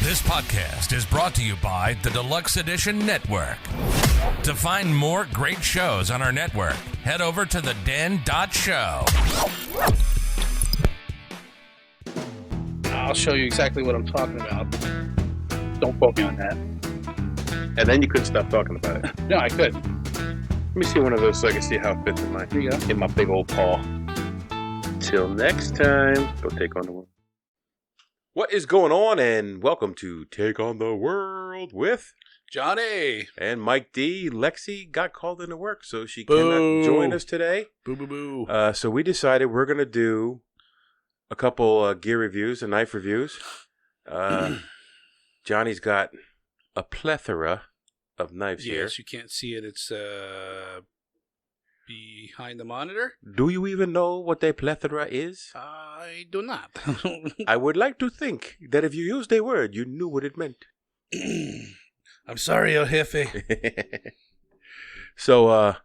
This podcast is brought to you by the Deluxe Edition Network. To find more great shows on our network, head over to theden.show. I'll show you exactly what I'm talking about. Don't quote me on that. And then you couldn't stop talking about it. No, I could. Let me see one of those so I can see how it fits in my big old paw. Till next time, go take on the world. What is going on? And welcome to Take on the World with Johnny and Mike D. Lexi got called into work, so she cannot join us today. Boo, boo, boo. So we decided we're going to do a couple gear reviews and knife reviews. Johnny's got a plethora of knives here. Yes, you can't see it. It's behind the monitor. Do you even know what a plethora is? I do not. I would like to think that if you used a word, you knew what it meant. I'm sorry, El Jefe. So,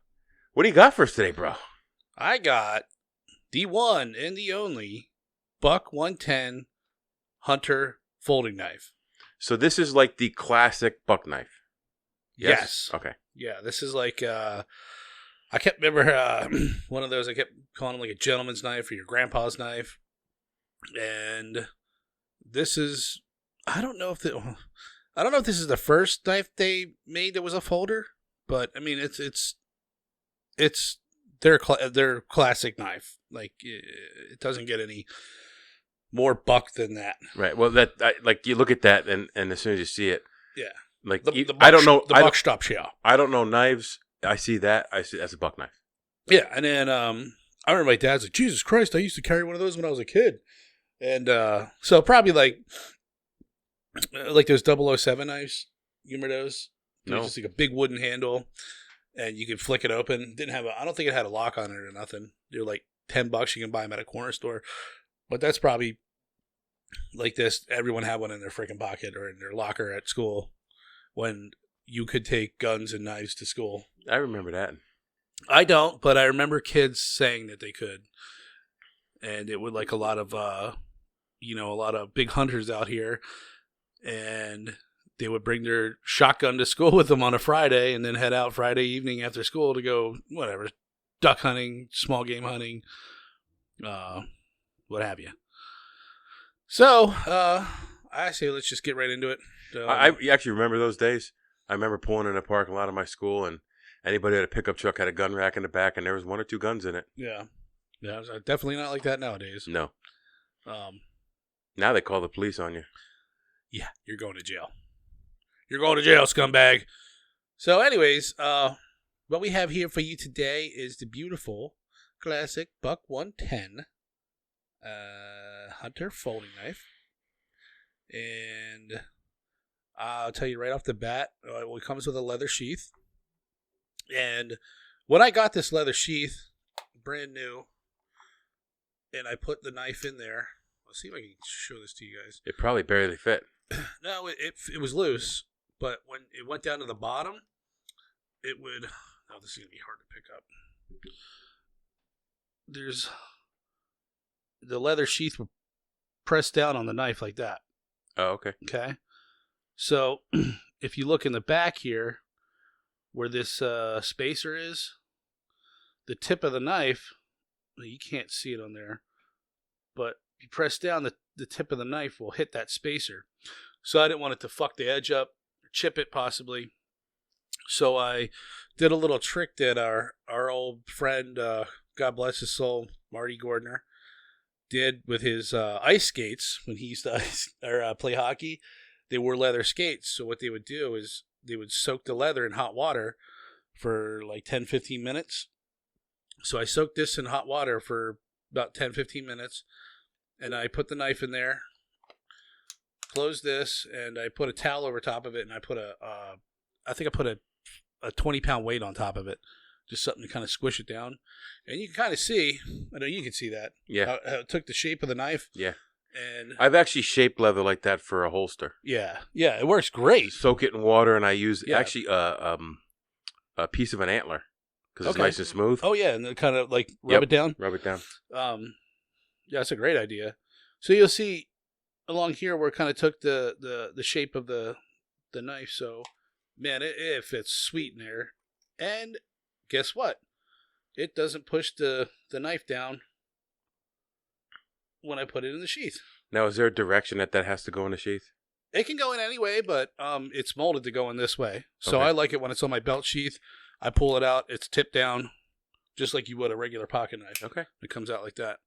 what do you got for us today, bro? I got the one and the only Buck 110 Hunter folding knife. So this is like the classic buck knife. Yes. Okay. Yeah, this is like, I kept remember one of those, I kept calling them like a gentleman's knife or your grandpa's knife. And this is, I don't know if this is the first knife they made that was a folder, but I mean, it's their classic knife. Like, it doesn't get any more buck than that. Right. Well, like you look at that and as soon as you see it, yeah. Like I don't know the buck stop shell. I don't know knives. I see that. I see that's a buck knife. Yeah, and then I remember my dad's like, Jesus Christ, I used to carry one of those when I was a kid, and so probably like those 007 knives. You remember those? It was just like a big wooden handle, and you could flick it open. I don't think it had a lock on it or nothing. They're like $10. You can buy them at a corner store, but that's probably like this. Everyone had one in their freaking pocket or in their locker at school when you could take guns and knives to school. I remember that. I don't, but I remember kids saying that they could. And it would like a lot of big hunters out here. And they would bring their shotgun to school with them on a Friday and then head out Friday evening after school to go, whatever, duck hunting, small game hunting, what have you. So, I say let's just get right into it. I actually remember those days. I remember pulling in a parking lot of my school, and anybody at a pickup truck had a gun rack in the back, and there was one or two guns in it. Yeah. Yeah, it's definitely not like that nowadays. No. Now they call the police on you. Yeah, you're going to jail. You're going to jail, scumbag. So anyways, what we have here for you today is the beautiful classic Buck 110 Hunter folding knife. And I'll tell you right off the bat, it comes with a leather sheath. And when I got this leather sheath, brand new, and I put the knife in there, let's see if I can show this to you guys. It probably barely fit. No, it was loose, but when it went down to the bottom, it would, this is going to be hard to pick up. The leather sheath would press down on the knife like that. Oh, okay. Okay. So, if you look in the back here, where this spacer is, the tip of the knife, you can't see it on there, but if you press down, the tip of the knife will hit that spacer. So I didn't want it to fuck the edge up, or chip it possibly. So I did a little trick that our old friend, God bless his soul, Marty Gordner, did with his ice skates when he used to play hockey. They wore leather skates, so what they would do is they would soak the leather in hot water for like 10-15 minutes. So I soaked this in hot water for about 10-15 minutes, and I put the knife in there, closed this, and I put a towel over top of it, and I put a 20-pound weight on top of it, just something to kind of squish it down. And you can kind of see, I know you can see that, yeah, how it took the shape of the knife. Yeah. And I've actually shaped leather like that for a holster. Yeah, it works great. Soak it in water, and I use actually a piece of an antler because it's nice and smooth. Oh yeah, and then kind of like rub it down. Rub it down. Yeah, that's a great idea. So you'll see along here where it kind of took the shape of the knife. So, man, it fits sweet in there. And guess what? It doesn't push the knife down when I put it in the sheath. Now, is there a direction that has to go in the sheath? It can go in any way, but it's molded to go in this way. So Okay. I like it when it's on my belt sheath. I pull it out. It's tipped down just like you would a regular pocket knife. Okay. It comes out like that.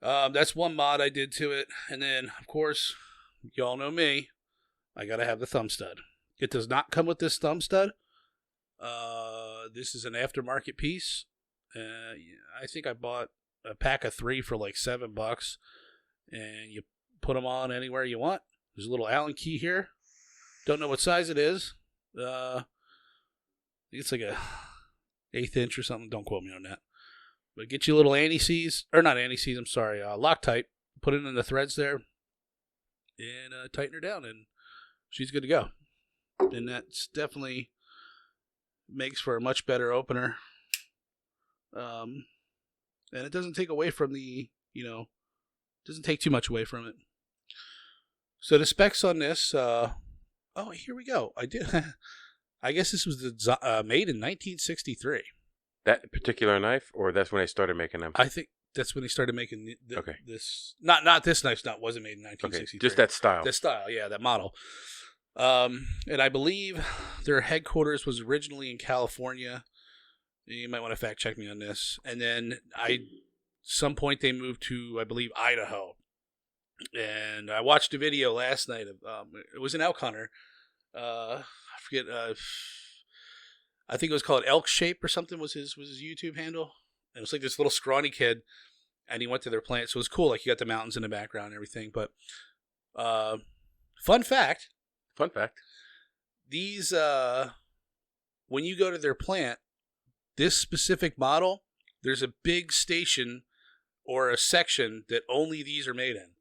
That's one mod I did to it. And then, of course, y'all know me. I got to have the thumb stud. It does not come with this thumb stud. This is an aftermarket piece. I think I bought a pack of 3 for like $7. And you put them on anywhere you want. There's a little Allen key here. Don't know what size it is. I think it's like a 1/8 inch or something. Don't quote me on that. But get you a little anti-seize, or not anti-seize, I'm sorry, Loctite. Put it in the threads there and tighten her down, and she's good to go. And that's definitely makes for a much better opener. And it doesn't take away from doesn't take too much away from it. So the specs on this, here we go. I did. I guess this was made in 1963. That particular knife, or that's when they started making them? I think that's when they started making Okay. this. Not this knife. Wasn't made in 1963. Okay, just that style. That style, yeah, that model. And I believe their headquarters was originally in California. You might want to fact check me on this. And then some point they moved to, I believe, Idaho. And I watched a video last night of it was an elk hunter. I forget. I think it was called Elk Shape or something was his YouTube handle. And it was like this little scrawny kid, and he went to their plant. So it was cool. Like you got the mountains in the background and everything. But fun fact. These when you go to their plant, this specific model, there's a big station or a section that only these are made in.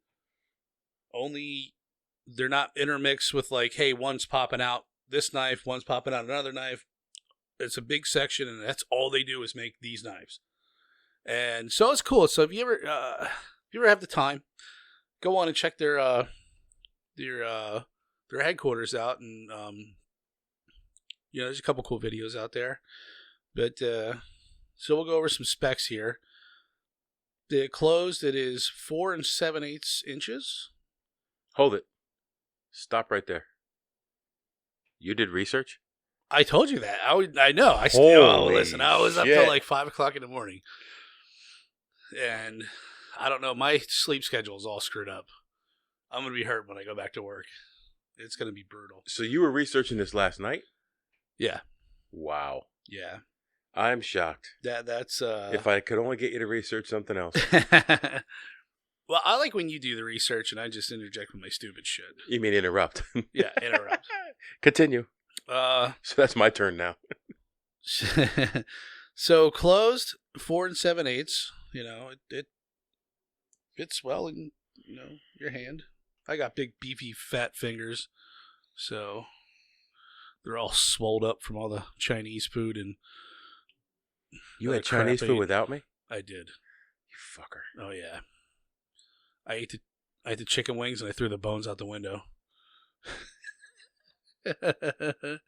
Only they're not intermixed with like, hey, one's popping out this knife, one's popping out another knife. It's a big section, and that's all they do is make these knives. And so it's cool. So if you ever have the time, go on and check their headquarters out, and there's a couple cool videos out there. But so we'll go over some specs here. The closed, it is 4 7/8 inches. Hold it. Stop right there. You did research? I told you that. I know. I was up till like 5 o'clock in the morning, and I don't know. My sleep schedule is all screwed up. I'm gonna be hurt when I go back to work. It's gonna be brutal. So you were researching this last night? Yeah. Wow. Yeah. I'm shocked. That's If I could only get you to research something else. Well, I like when you do the research and I just interject with my stupid shit. You mean interrupt? Yeah, interrupt. Continue. So that's my turn now. So closed 4 7/8. It fits well in your hand. I got big beefy fat fingers, so they're all swolled up from all the Chinese food and. You had Chinese food without me? I did. You fucker. Oh yeah. I ate the chicken wings and I threw the bones out the window. The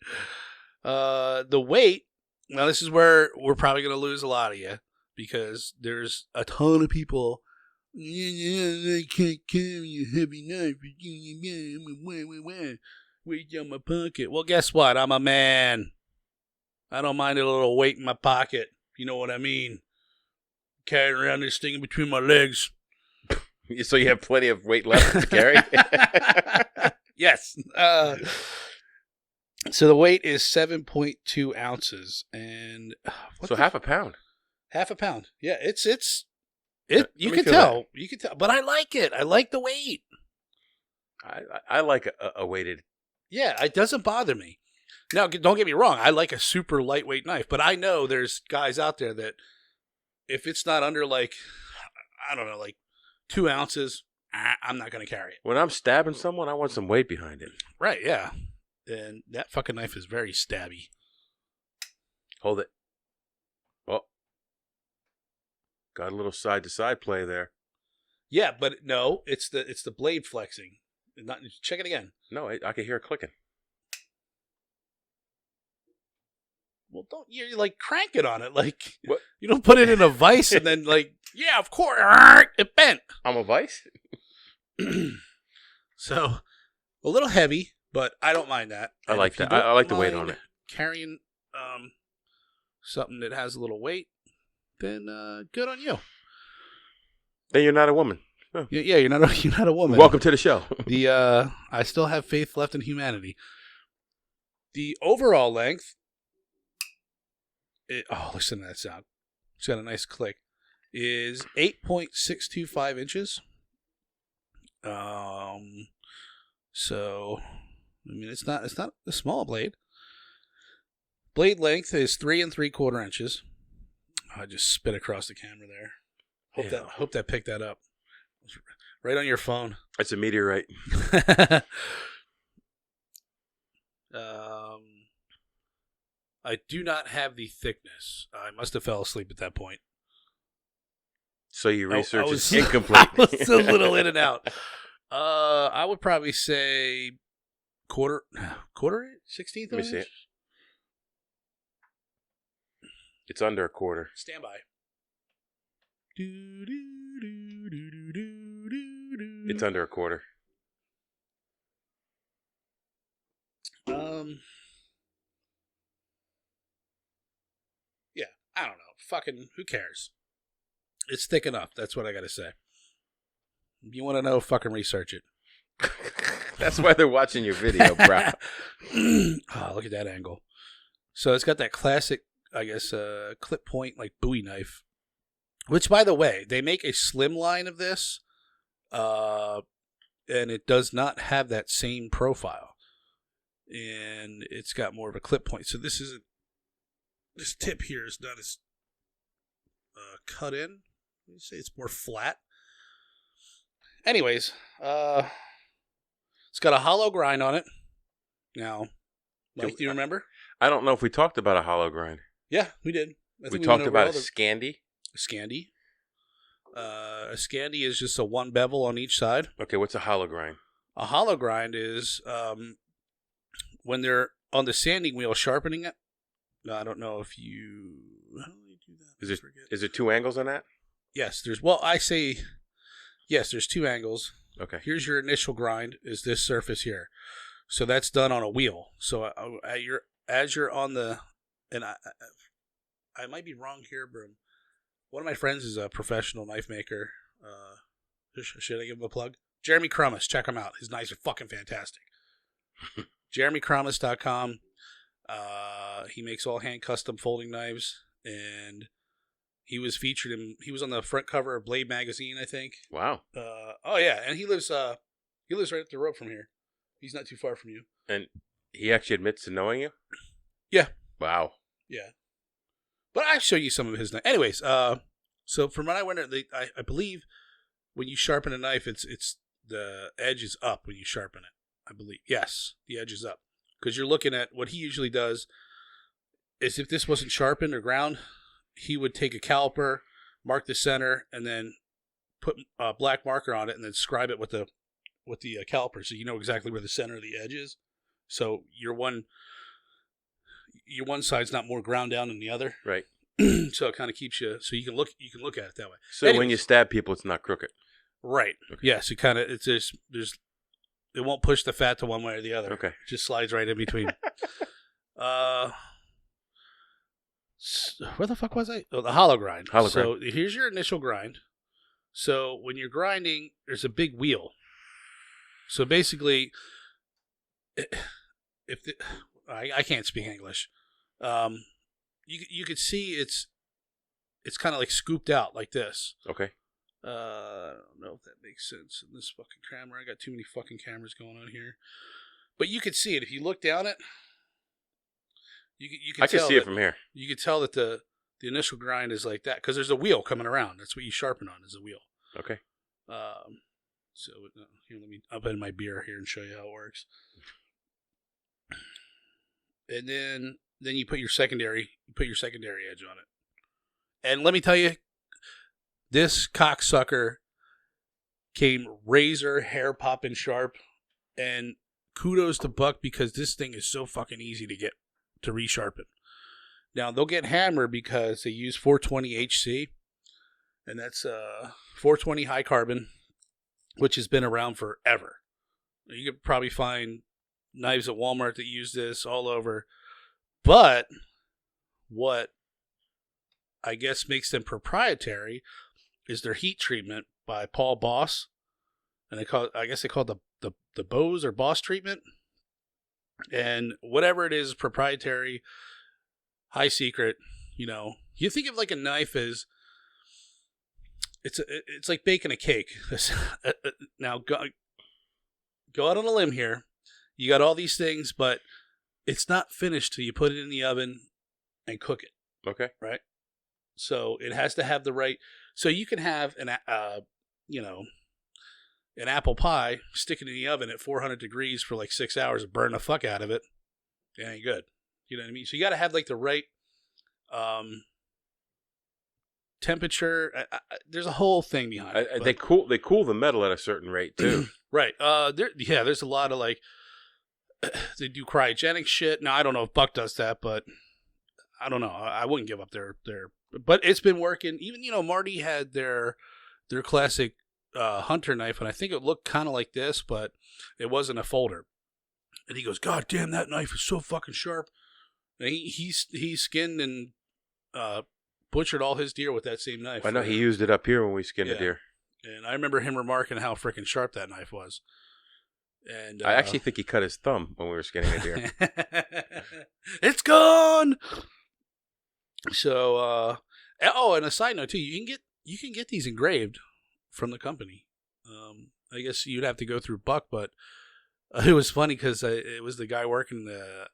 weight. Now this is where we're probably going to lose a lot of you because there's a ton of people. I can't carry a heavy knife. Weight down my pocket. Well, guess what? I'm a man. I don't mind a little weight in my pocket. You know what I mean? Carrying around this thing in between my legs. So you have plenty of weight left to carry? Yes. So the weight is 7.2 ounces, and so half a pound. Half a pound. Yeah, it's you can tell. You can tell, but I like it. I like the weight. I like a weighted. Yeah, it doesn't bother me. Now, don't get me wrong. I like a super lightweight knife, but I know there's guys out there that if it's not under like 2 ounces, I'm not going to carry it. When I'm stabbing someone, I want some weight behind it. Right, yeah. And that fucking knife is very stabby. Hold it. Oh. Got a little side-to-side play there. Yeah, but no, it's the blade flexing. Not, check it again. No, I can hear it clicking. Well, don't you like crank it on it? Like What? You don't put it in a vise and then like, yeah, of course, it bent. I'm a vice? So a little heavy, but I don't mind that. I like that. I like the weight on it. Carrying something that has a little weight, then good on you. Then you're not a woman. Oh. Yeah, you're not a woman. Welcome to the show. I still have faith left in humanity. The overall length. Listen to that sound. It's got a nice click. Is 8.625 inches. So I mean it's not a small blade. Blade length is 3 3/4 inches. I just spit across the camera there. Hope that picked that up. Right on your phone. It's a meteorite. I do not have the thickness. I must have fell asleep at that point. So your research is I incomplete. was a little in and out. I would probably say quarter, 16th. Let me see it. It's under a quarter. Stand by. It's under a quarter. Yeah, I don't know. Fucking, who cares? It's thick enough. That's what I gotta say. If you want to know, fucking research it. That's why they're watching your video, bro. Oh, look at that angle. So it's got that classic, I guess, clip point, like Bowie knife. Which, by the way, they make a slim line of this, and it does not have that same profile. And it's got more of a clip point. So this tip here is not as cut in. Let me say it's more flat. Anyways, it's got a hollow grind on it. Now, Mike, do you remember? I don't know if we talked about a hollow grind. Yeah, we did. We talked about a Scandi. Scandi. A Scandi is just a one bevel on each side. Okay, what's a hollow grind? A hollow grind is when they're on the sanding wheel sharpening it. No, I don't know if you. How do they do that? Is there two angles on that? Yes, there's two angles. Okay. Here's your initial grind, is this surface here. So that's done on a wheel. So as you're on the, and I might be wrong here, but one of my friends is a professional knife maker. Should I give him a plug? Jeremy Crummas, check him out. His knives are fucking fantastic. JeremyCrummas.com. He makes all hand custom folding knives, and he was featured he was on the front cover of Blade magazine, I think. Wow. Oh yeah, and he lives right up the road from here. He's not too far from you. And he actually admits to knowing you? Yeah. Wow. Yeah. But I'll show you some of his knives. Anyways, so from what I went, I believe when you sharpen a knife, it's the edge is up when you sharpen it. I believe. Yes, the edge is up. Because you're looking at what he usually does is if this wasn't sharpened or ground, he would take a caliper, mark the center, and then put a black marker on it, and then scribe it with the caliper, so you know exactly where the center of the edge is. So your one side's not more ground down than the other, right? So it kind of keeps you, so you can look at it that way. So anyways, when you stab people, it's not crooked, right? Okay. Yes, it it won't push the fat to one way or the other. Okay, it just slides right in between. Where the fuck was I? Oh, the hollow grind. So here's your initial grind. So when you're grinding, there's a big wheel. So basically, I can't speak English. You could see it's kind of like scooped out like this. Okay. I don't know if that makes sense in this fucking camera. I got too many fucking cameras going on here. But you could see it if you look down it. I can see it from here. You could tell that the initial grind is like that because there's a wheel coming around. That's what you sharpen on, is a wheel. Okay. So here, let me up in my beer here and show you how it works. And then you put your secondary edge on it. And let me tell you, this cocksucker came razor, hair popping sharp. And kudos to Buck because this thing is so fucking easy to resharpen. Now, they'll get hammered because they use 420 HC. And that's 420 high carbon, which has been around forever. You could probably find knives at Walmart that use this all over. But what I guess makes them proprietary is their heat treatment by Paul Boss. And I guess they call it the Bose or Boss treatment. And whatever it is proprietary, high secret, you think of like a knife as it's like baking a cake. Now go out on a limb here. You got all these things, but it's not finished till you put it in the oven and cook it. Okay. Right? So it has to have the right. So you can have an apple pie, stick it in the oven at 400 degrees for like 6 hours and burn the fuck out of it. It ain't good. You know what I mean? So you got to have like the right temperature. There's a whole thing behind it. They cool the metal at a certain rate too. Right. There's a lot of like they do cryogenic shit. Now I don't know if Buck does that, but I don't know. I wouldn't give up their but it's been working. Even Marty had their classic hunter knife, and I think it looked kind of like this, but it wasn't a folder. And he goes, "God damn, that knife is so fucking sharp." And he skinned and butchered all his deer with that same knife. I know he used it up here when we skinned a deer. And I remember him remarking how freaking sharp that knife was. And I actually think he cut his thumb when we were skinning a deer. It's gone. So, and a side note too, you can get these engraved from the company. I guess you'd have to go through Buck, but it was funny because it was the guy working the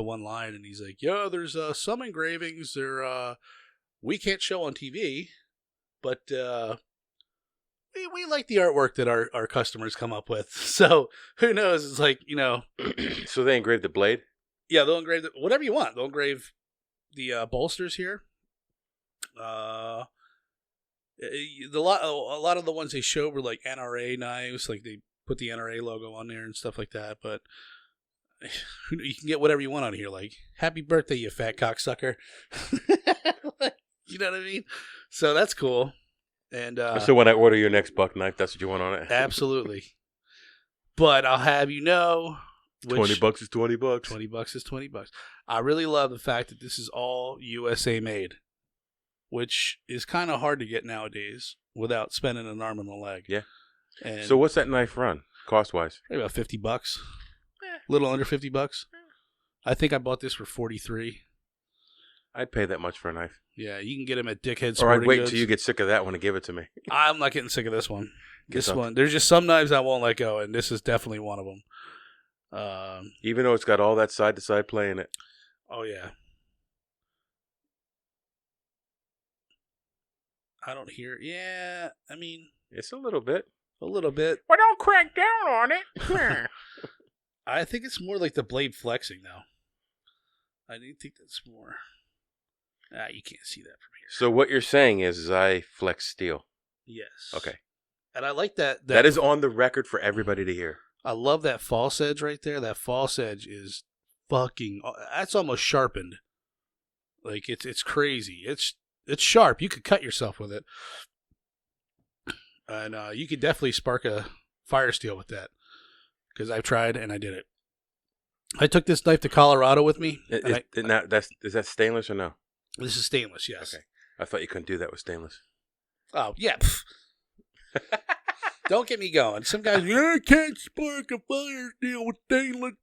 one line, and he's like, "Yo, there's some engravings we can't show on TV, but we like the artwork that our customers come up with." So who knows? It's like So they engraved the blade. Yeah, they'll engrave whatever you want. They'll engrave the bolsters here. A lot of the ones they showed were like NRA knives, like they put the NRA logo on there and stuff like that. But you can get whatever you want on here, like "Happy birthday, you fat cocksucker." You know what I mean? So that's cool. And so when I order your next Buck knife, that's what you want on it? Absolutely. But I'll have you know, $20 is $20. $20 is $20. I really love the fact that this is all USA made, which is kind of hard to get nowadays without spending an arm and a leg. Yeah. And so what's that knife run, cost-wise? Maybe about $50. A little under $50. I think I bought this for $43. I'd pay that much for a knife. Yeah, you can get them at Dickhead Sporting Or I'd wait Goods. till you get sick of that one and give it to me. I'm not getting sick of this one. There's just some knives I won't let go, and this is definitely one of them. Even though it's got all that side-to-side play in it. Oh, yeah. I don't hear it. Yeah, I mean... It's a little bit. A little bit. Well, don't crank down on it. I think it's more like the blade flexing, though. I do think that's more... you can't see that from here. So what you're saying is I flex steel. Yes. Okay. And I like that. That is on the record for everybody to hear. I love that false edge right there. That false edge is fucking... That's almost sharpened. Like, it's crazy. It's sharp. You could cut yourself with it. And you could definitely spark a fire steel with that. Because I've tried and I did it. I took this knife to Colorado with me. Is that stainless or no? This is stainless, yes. Okay. I thought you couldn't do that with stainless. Oh, yeah. Don't get me going. Some guys, I can't spark a fire steel with stainless.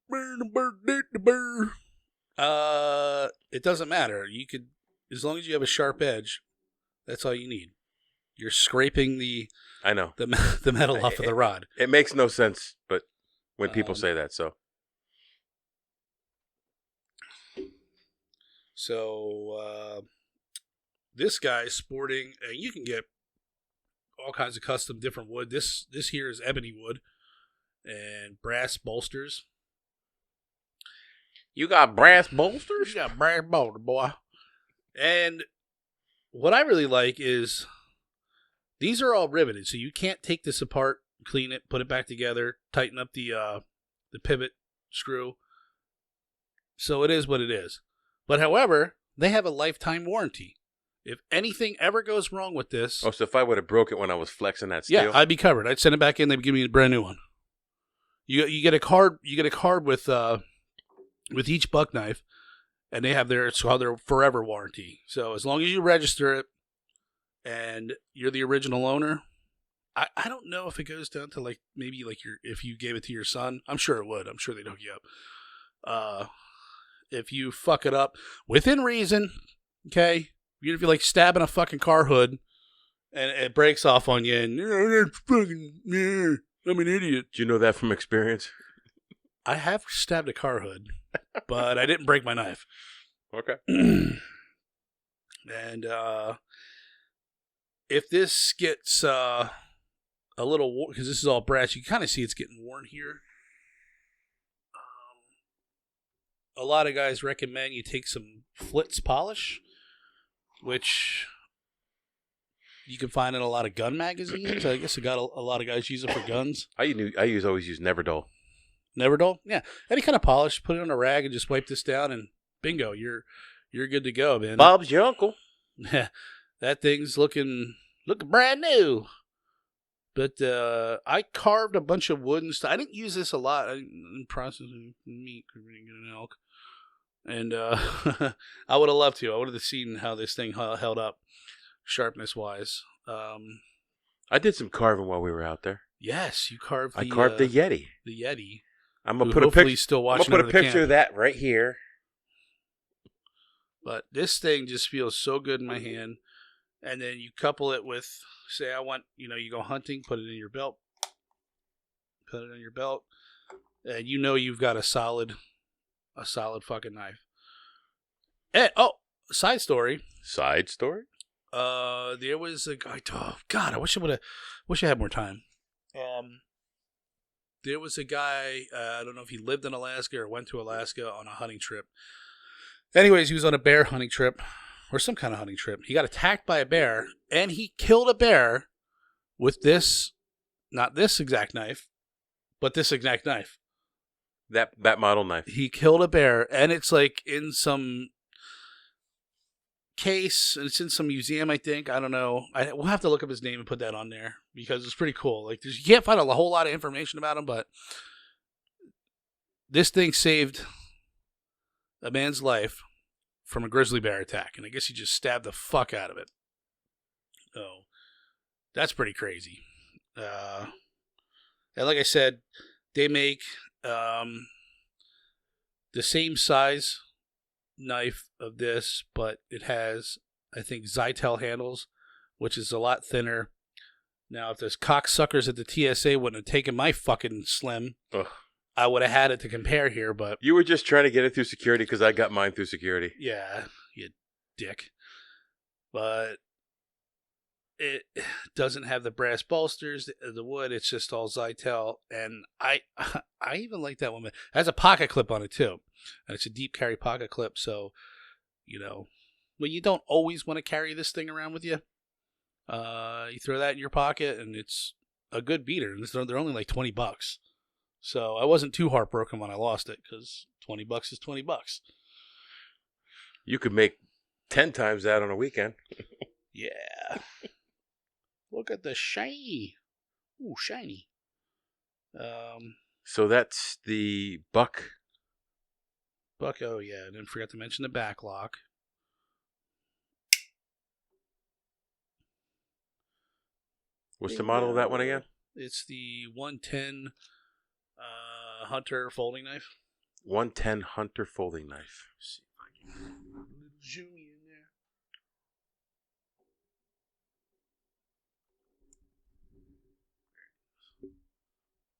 It doesn't matter. You could, as long as you have a sharp edge, that's all you need. You're scraping the metal off of the rod. It makes no sense, but when people say that, so. So, this guy's sporting, and you can get all kinds of custom different wood. This here is ebony wood and brass bolsters. You got brass bolsters? You got brass bolster, boy. And what I really like is These are all riveted, so you can't take this apart, clean it, put it back together, tighten up the pivot screw. So it is what it is. But however, they have a lifetime warranty. If anything ever goes wrong with this... Oh, so if I would have broke it when I was flexing that steel? Yeah, I'd be covered. I'd send it back in, they'd give me a brand new one. You get a card with each buck knife, and they have their forever warranty. So as long as you register it and you're the original owner, I don't know if it goes down to maybe if you gave it to your son. I'm sure it would. I'm sure they'd hook you up. If you fuck it up within reason, okay, even if you're stabbing a fucking car hood and it breaks off on you and I'm an idiot. Do you know that from experience? I have stabbed a car hood, but I didn't break my knife. Okay. And if this gets a little, because this is all brass, you can kind of see it's getting worn here. A lot of guys recommend you take some Flitz polish, which you can find in a lot of gun magazines. I guess a lot of guys use it for guns. I always use Neverdull. Neverdull? Yeah. Any kind of polish, put it on a rag and just wipe this down and bingo, you're good to go, man. Bob's your uncle. That thing's looking brand new. But I carved a bunch of wood and stuff. I didn't use this a lot in processing meat because we didn't get an elk. And I would have loved to. I would have seen how this thing held up, sharpness-wise. I did some carving while we were out there. Yes, you carved I carved the Yeti. The Yeti. I'm going to put a picture. Still watching I'm going to put a picture of that right here. But this thing just feels so good in my hand. And then you couple it with, say you go hunting, put it in your belt. Put it in your belt. And you've got a solid fucking knife. And, side story. Side story? There was a guy, God, I wish I had more time. There was a guy, I don't know if he lived in Alaska or went to Alaska on a hunting trip. Anyways, he was on a bear hunting trip or some kind of hunting trip. He got attacked by a bear and he killed a bear with this, not this exact knife, but this exact knife. That model knife. He killed a bear and it's in some case, and it's in some museum, I think. I don't know. We'll have to look up his name and put that on there because it's pretty cool. You can't find a whole lot of information about him, but this thing saved a man's life from a grizzly bear attack, and I guess he just stabbed the fuck out of it. So that's pretty crazy. And like I said, they make the same size knife of this, but it has, I think, Zytel handles, which is a lot thinner. Now, if those cocksuckers at the TSA wouldn't have taken my fucking slim, I would have had it to compare here, but... You were just trying to get it through security because I got mine through security. Yeah, you dick. But it doesn't have the brass bolsters, the wood, it's just all Zytel, and I even like that one. It has a pocket clip on it, too. And it's a deep carry pocket clip, so, well, you don't always want to carry this thing around with you. You throw that in your pocket, and it's a good beater. They're only like $20. So I wasn't too heartbroken when I lost it, because $20 is $20. You could make 10 times that on a weekend. Yeah. Look at the shiny. Ooh, shiny. So that's the buck. Oh yeah, and then forgot to mention the back lock. What's the model of that one again? It's the 110 Hunter folding knife. 110 Hunter folding knife. Let's see if I can put a little zoomy in there.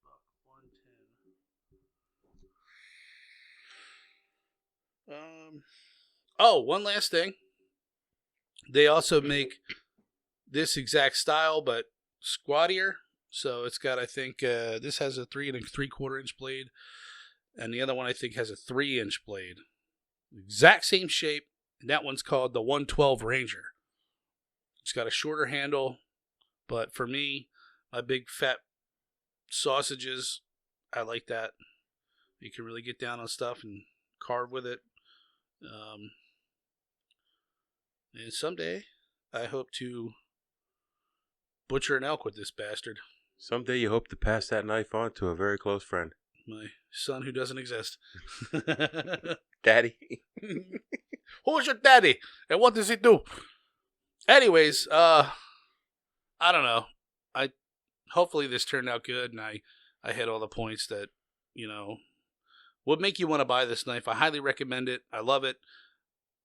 Buck 110. One last thing. They also make this exact style, but squattier. So it's got, I think, this has a 3 3/4 inch blade, and the other one I think has a 3-inch blade. Exact same shape, and that one's called the 112 Ranger. It's got a shorter handle, But for me, my big fat sausages, I like that. You can really get down on stuff and carve with it. And someday, I hope to butcher an elk with this bastard. Someday you hope to pass that knife on to a very close friend. My son who doesn't exist. Daddy. Who's your daddy? And what does he do? Anyways, I don't know. Hopefully this turned out good, and I hit all the points that, would make you want to buy this knife. I highly recommend it. I love it.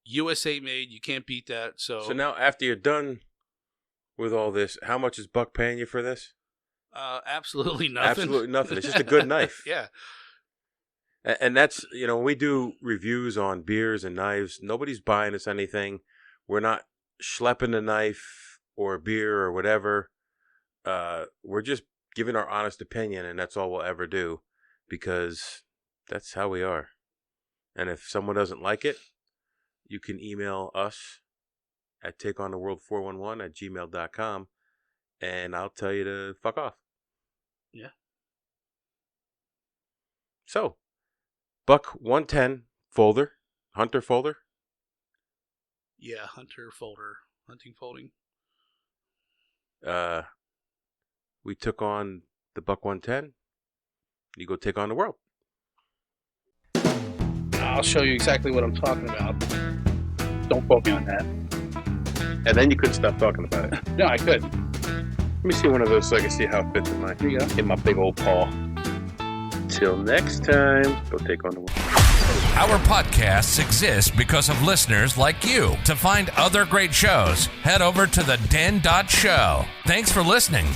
USA made. You can't beat that. So now, after you're done with all this, how much is Buck paying you for this? Absolutely nothing. Absolutely nothing. It's just a good knife. Yeah. And that's, when we do reviews on beers and knives, nobody's buying us anything. We're not schlepping a knife or a beer or whatever. We're just giving our honest opinion, and that's all we'll ever do, because that's how we are. And if someone doesn't like it, you can email us at takeontheworld411@gmail.com, and I'll tell you to fuck off. Yeah. So, Buck 110 folder, hunter folder. Yeah, hunting folding. We took on the Buck 110. You go take on the world. I'll show you exactly what I'm talking about. Don't quote me on that. And then you couldn't stop talking about it. No, I could. Let me see one of those so I can see how it fits in my big old paw. Till next time, go take on the world. Our podcasts exist because of listeners like you. To find other great shows, head over to the Den.show. Thanks for listening.